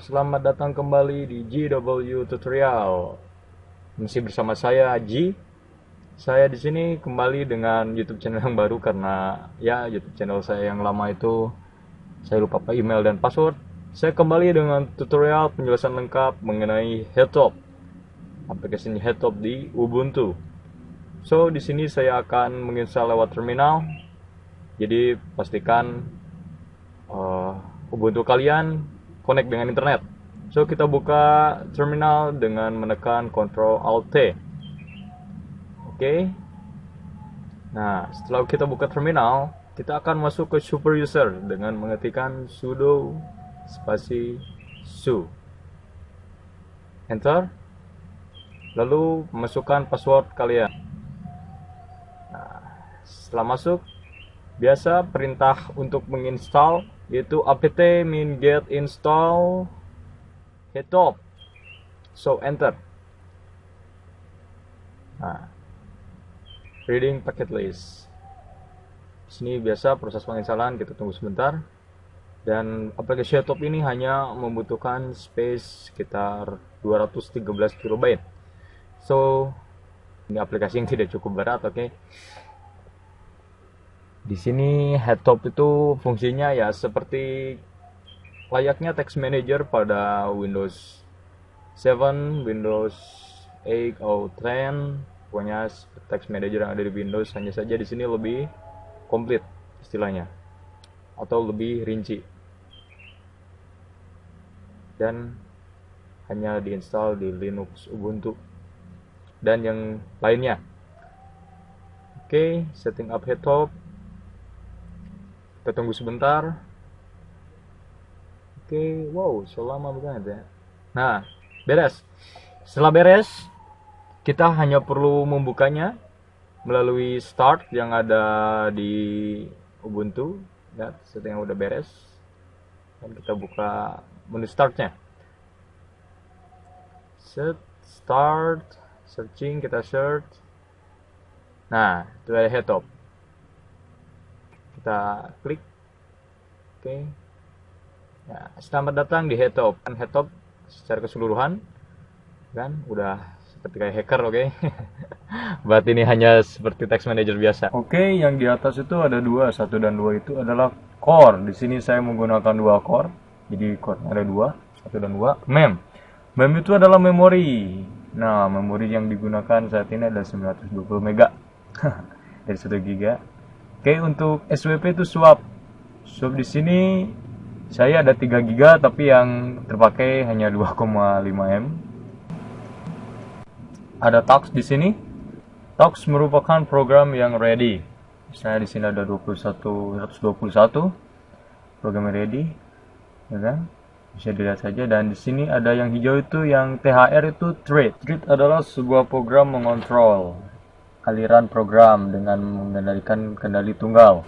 selamat datang kembali di GW Tutorial. Masih bersama saya G. Saya di sini kembali dengan YouTube channel yang baru karena ya YouTube channel saya yang lama itu saya lupa email dan password. Saya kembali dengan tutorial penjelasan lengkap mengenai Headtop, aplikasi Headtop di Ubuntu. So di sini saya akan menginstal lewat terminal. Jadi pastikan Ubuntu kalian connect dengan internet. So kita buka terminal dengan menekan Ctrl Alt T. Oke. Nah, setelah kita buka terminal, kita akan masuk ke super user dengan mengetikkan sudo spasi su. Enter. Lalu masukkan password kalian. Nah, setelah masuk, biasa perintah untuk menginstal yaitu apt-min get install Headtop. So enter. Nah, reading packet list. Sini biasa proses penginstalan, kita tunggu sebentar. Dan aplikasi Headtop ini hanya membutuhkan space sekitar 213 KB. So ini aplikasi yang tidak cukup berat, oke. Di sini Headtop itu fungsinya ya seperti layaknya text manager pada Windows 7, Windows 8 atau 10. Pokoknya text manager yang ada di Windows, hanya saja di sini lebih komplit istilahnya atau lebih rinci. Dan hanya diinstal di Linux, Ubuntu dan yang lainnya. Oke, setting up Headtop. Kita tunggu sebentar. Oke, wow, selama banget ya. Nah, beres. Setelah beres, kita hanya perlu membukanya melalui start yang ada di Ubuntu. Ya, setting udah beres. Dan kita buka menu startnya. Start, searching, kita search. Nah, itu ada Headtop. Kita klik. Oke. Ya, selamat datang di Headtop. Headtop secara keseluruhan kan udah seperti kayak hacker, oke. Berarti ini hanya seperti text manager biasa. Oke, yang di atas itu ada dua, 1 dan 2 itu adalah core. Di sini saya menggunakan 2 core. Jadi core ada 2, 1 dan 2. Mem itu adalah memori. Nah, memori yang digunakan saat ini adalah 920 MB dari 1 GB. Oke, untuk SWP itu swap. Swap di sini saya ada 3 GB tapi yang terpakai hanya 2,5 M. Ada Tux di sini. Tux merupakan program yang ready. Saya di sini ada 121 program yang ready. Ya kan? Bisa dilihat saja, dan di sini ada yang hijau itu yang THR itu thread. Thread adalah sebuah program mengontrol aliran program dengan mengendalikan kendali tunggal.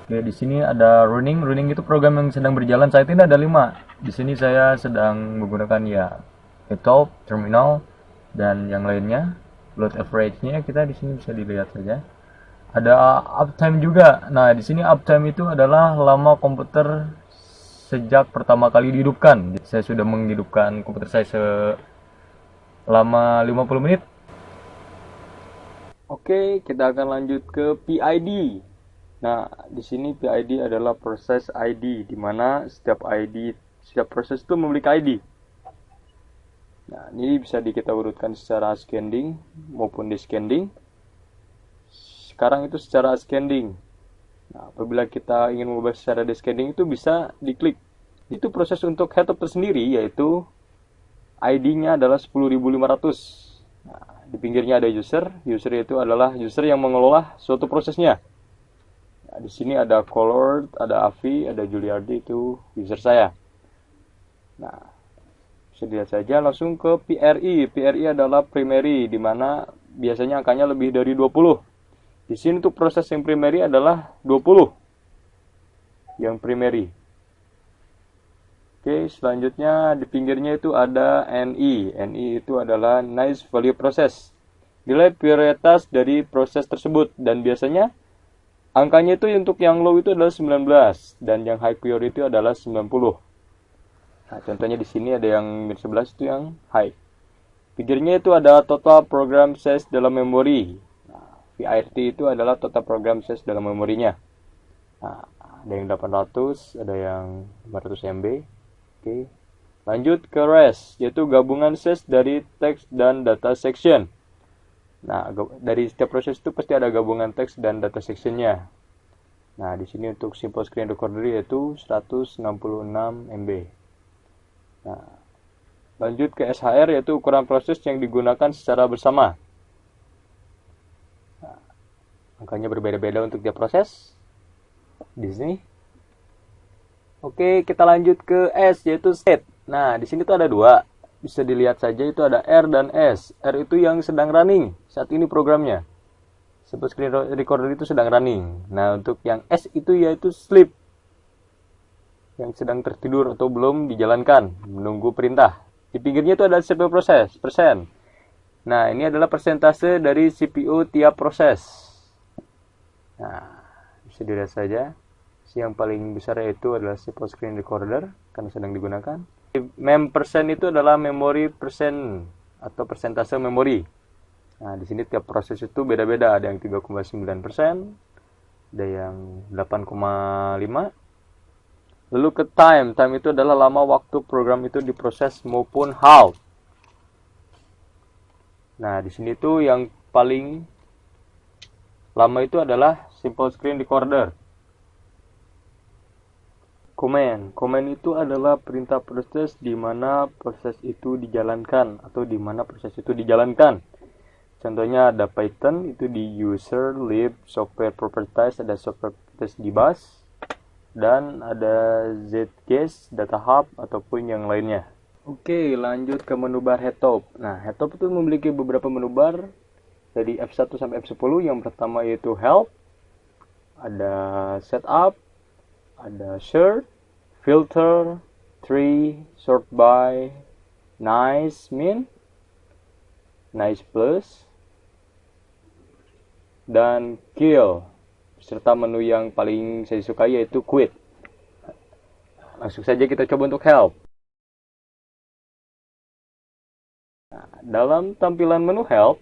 Oke, di sini ada running. Running itu program yang sedang berjalan saat ini ada 5. Di sini saya sedang menggunakan ya Headtop, terminal dan yang lainnya. Load average-nya kita di sini bisa dilihat saja. Ada uptime juga. Nah, di sini uptime itu adalah lama komputer sejak pertama kali dihidupkan. Saya sudah menghidupkan komputer saya selama 50 menit. Oke, kita akan lanjut ke PID. Nah, di sini PID adalah proses ID, di mana setiap proses itu memiliki ID. Nah, ini bisa kita urutkan secara ascending maupun descending. Sekarang itu secara ascending. Nah, apabila kita ingin mengubah secara descending itu bisa diklik. Itu proses untuk Headtop tersendiri, yaitu ID-nya adalah 10.500. Nah, di pinggirnya ada user. User itu adalah user yang mengelola suatu prosesnya. Nah, di sini ada Colored, ada Avi, ada Juliardi, itu user saya. Nah, bisa dilihat saja langsung ke PRI. PRI adalah primary, di mana biasanya angkanya lebih dari 20. Di sini tuh proses yang primary adalah 20. Yang primary. Oke, selanjutnya di pinggirnya itu ada NI. NI itu adalah nice value process. Nilai prioritas dari proses tersebut, dan biasanya Angkanya itu untuk yang low itu adalah 19 dan yang high priority adalah 90. Nah, contohnya di sini ada yang 11 itu yang high. Figurnya itu ada total program size dalam memori. Nah, VIRT itu adalah total program size dalam memorinya. Nah, ada yang 800, ada yang 500 MB. Oke. Lanjut ke REST, yaitu gabungan size dari teks dan data section. Nah, dari setiap proses itu pasti ada gabungan teks dan data sectionnya. Nah, di sini untuk simple screen recorder yaitu 166 MB. Nah, lanjut ke SHR yaitu ukuran proses yang digunakan secara bersama. Nah, angkanya berbeda-beda untuk tiap proses. Di sini. Oke, kita lanjut ke S yaitu state. Nah, di sini tuh ada dua. Bisa dilihat saja itu ada R dan S. R itu yang sedang running saat ini programnya. Simple screen recorder itu sedang running. Nah, untuk yang S itu yaitu sleep. Yang sedang tertidur atau belum dijalankan, menunggu perintah. Di pinggirnya itu ada CPU proses, persen. Nah, ini adalah persentase dari CPU tiap proses. Nah, bisa dilihat saja. Yang paling besar yaitu adalah simple screen recorder karena sedang digunakan. Mem persen itu adalah memori persen atau persentase memori. Nah, di sini tiap proses itu beda-beda. Ada yang 3,9%, ada yang 8,5%. Lalu ke time. Time itu adalah lama waktu program itu diproses maupun halt. Nah, di sini tuh yang paling lama itu adalah simple screen recorder. Command. Command itu adalah perintah proses di mana proses itu dijalankan atau di mana proses itu dijalankan. Contohnya ada Python itu di user, lib, software properties, ada software properties di bus, dan ada zcase, data hub, ataupun yang lainnya. Oke, lanjut ke menu bar headtop. Nah, headtop itu memiliki beberapa menu bar dari F1 sampai F10. Yang pertama yaitu help, ada setup, ada sort, filter, tree, sort by, nice, min, nice plus, dan kill. Serta menu yang paling saya sukai yaitu quit. Langsung saja kita coba untuk help. Nah, dalam tampilan menu help,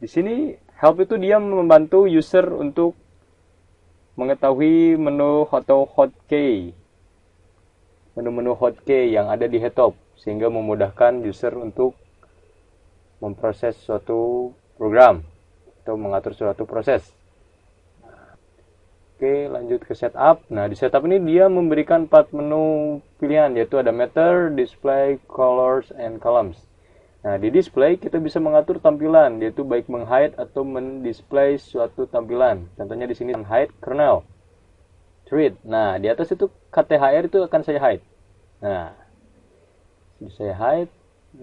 di sini help itu dia membantu user untuk mengetahui menu atau hotkey. Menu-menu hotkey yang ada di headtop sehingga memudahkan user untuk memproses suatu program atau mengatur suatu proses. Oke, lanjut ke setup. Nah, di setup ini dia memberikan 4 menu pilihan yaitu ada matter, display, colors, and columns. Nah, di display kita bisa mengatur tampilan yaitu baik menghide atau mendisplay suatu tampilan. Contohnya di sini hide kernel. Thread. Nah, di atas itu KTHR itu akan saya hide. Nah, saya hide.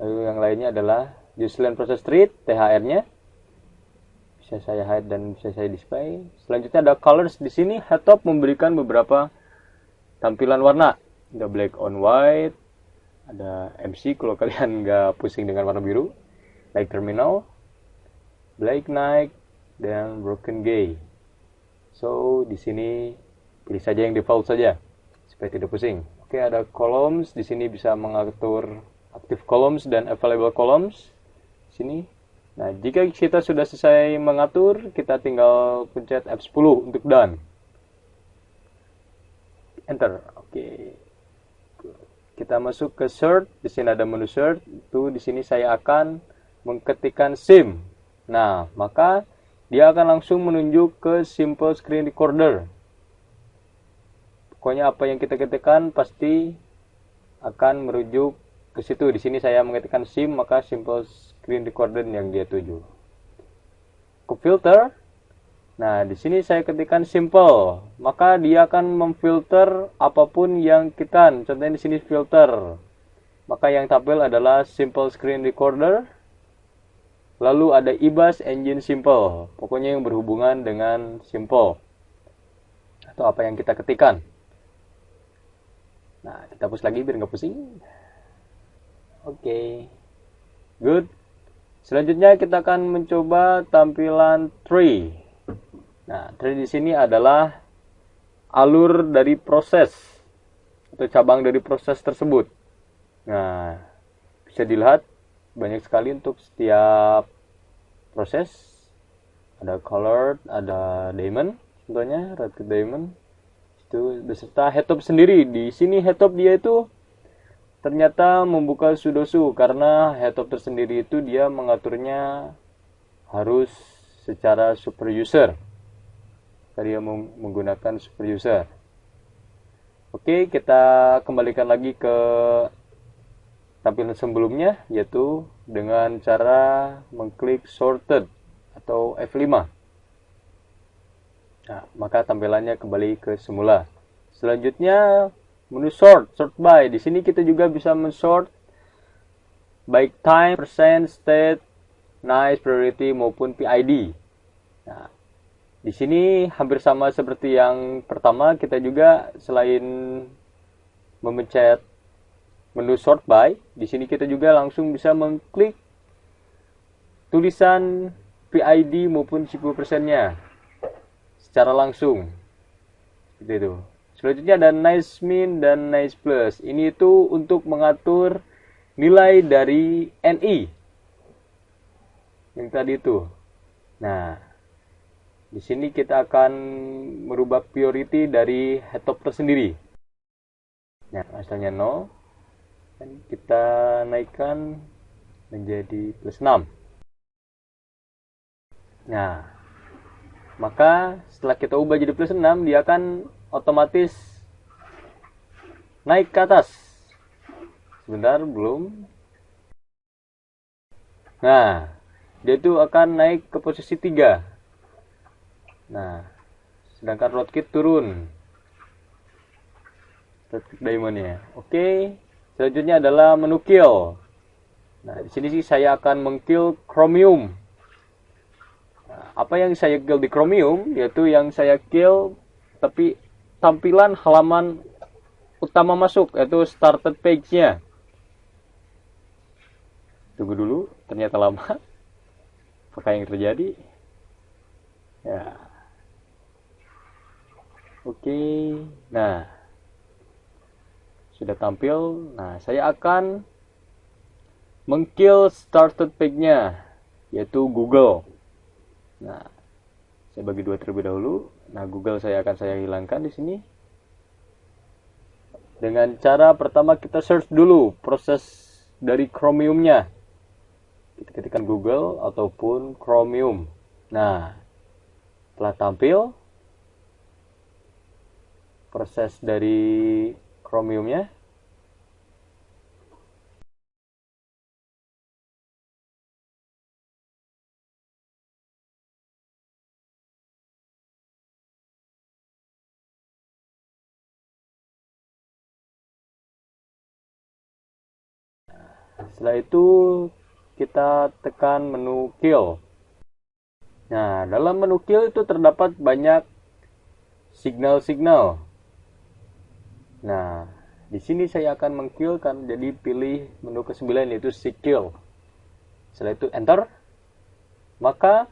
Lalu yang lainnya adalah userland process thread, THR-nya. Bisa saya hide dan bisa saya display. Selanjutnya ada colors. Di sini headtop memberikan beberapa tampilan warna. Ada black on white, ada MC kalau kalian nggak pusing dengan warna biru, like terminal, black night, dan broken gay. So di sini pilih saja yang default saja supaya tidak pusing. Oke, ada columns. Di sini bisa mengatur active columns dan available columns. Di sini. Nah, jika kita sudah selesai mengatur, kita tinggal pencet F10 untuk done. Enter. Oke. Kita masuk ke search. Di sini ada menu search. Itu di sini saya akan mengetikkan SIM. Nah, maka dia akan langsung menunjuk ke simple screen recorder. Pokoknya apa yang kita ketikkan pasti akan merujuk ke situ. Di sini saya mengetikkan SIM, maka simple screen recorder yang dia tuju. Ke filter. Nah, di sini saya ketikkan simple, maka dia akan memfilter apapun yang kita. Contohnya di sini filter. Maka yang tampil adalah simple screen recorder. Lalu ada IBAS engine simple. Pokoknya yang berhubungan dengan simple atau apa yang kita ketikkan. Nah, kita hapus lagi biar nggak pusing. Oke. Good. Selanjutnya kita akan mencoba tampilan tree. Nah, thread di sini adalah alur dari proses atau cabang dari proses tersebut. Nah, bisa dilihat banyak sekali untuk setiap proses. Ada colored, ada diamond, contohnya red diamond. Itu beserta headtop sendiri. Di sini headtop dia itu ternyata membuka sudoku karena headtop tersendiri itu dia mengaturnya harus secara super user. Dia menggunakan super user. Oke, kita kembalikan lagi ke tampilan sebelumnya, yaitu dengan cara mengklik sorted atau F5. Nah, maka tampilannya kembali ke semula. Selanjutnya menu sort by. Di sini kita juga bisa mensort baik time, percent, state, nice, priority maupun PID. Nah, di sini hampir sama seperti yang pertama, kita juga selain memencet menu sort by, di sini kita juga langsung bisa mengklik tulisan PID maupun 10%-nya secara langsung. Seperti itu. Selanjutnya ada nice min dan nice plus. Ini itu untuk mengatur nilai dari NI yang tadi itu. Nah, di sini kita akan merubah priority dari headtop tersendiri. Nah, asalnya 0, dan kita naikkan menjadi plus 6. Nah, maka setelah kita ubah jadi plus 6, dia akan otomatis naik ke atas. Sebentar, belum. Nah, dia itu akan naik ke posisi 3. Nah, sedangkan rootkit turun. Rootkit diamondnya. Oke. Selanjutnya adalah menu kill. Nah, di sini sih saya akan mengkill chromium. Nah, apa yang saya kill di chromium, yaitu yang saya kill tapi tampilan halaman utama masuk, yaitu started page-nya. Tunggu dulu, ternyata lama. Apakah yang terjadi? Ya. Oke. Nah, sudah tampil. Nah, saya akan mengkill started page-nya, yaitu Google. Nah, saya bagi dua terlebih dahulu. Nah, Google akan saya hilangkan di sini. Dengan cara pertama kita search dulu proses dari Chromium-nya. Kita ketikkan Google ataupun Chromium. Nah, telah tampil proses dari Chromium-nya. Setelah itu kita tekan menu kill. Nah, dalam menu kill itu terdapat banyak signal-signal. Nah, di sini saya akan mengkill kan, jadi pilih menu ke-9 yaitu seek kill. Setelah itu enter. Maka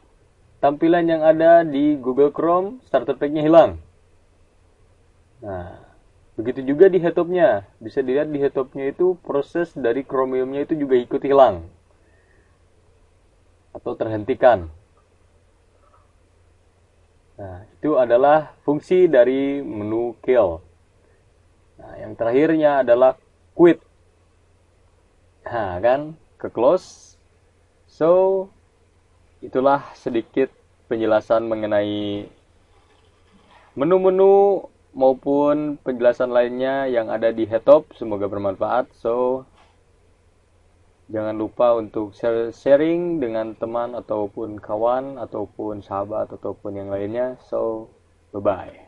tampilan yang ada di Google Chrome starter page-nya hilang. Nah, begitu juga di headtop-nya. Bisa dilihat di headtop-nya itu proses dari Chromium-nya itu juga ikut hilang atau terhentikan. Nah, itu adalah fungsi dari menu kill. Nah, yang terakhirnya adalah quit. Nah, kan ke close. So, itulah sedikit penjelasan mengenai menu-menu maupun penjelasan lainnya yang ada di headtop. Semoga bermanfaat. So, jangan lupa untuk sharing dengan teman ataupun kawan ataupun sahabat ataupun yang lainnya. So, bye-bye.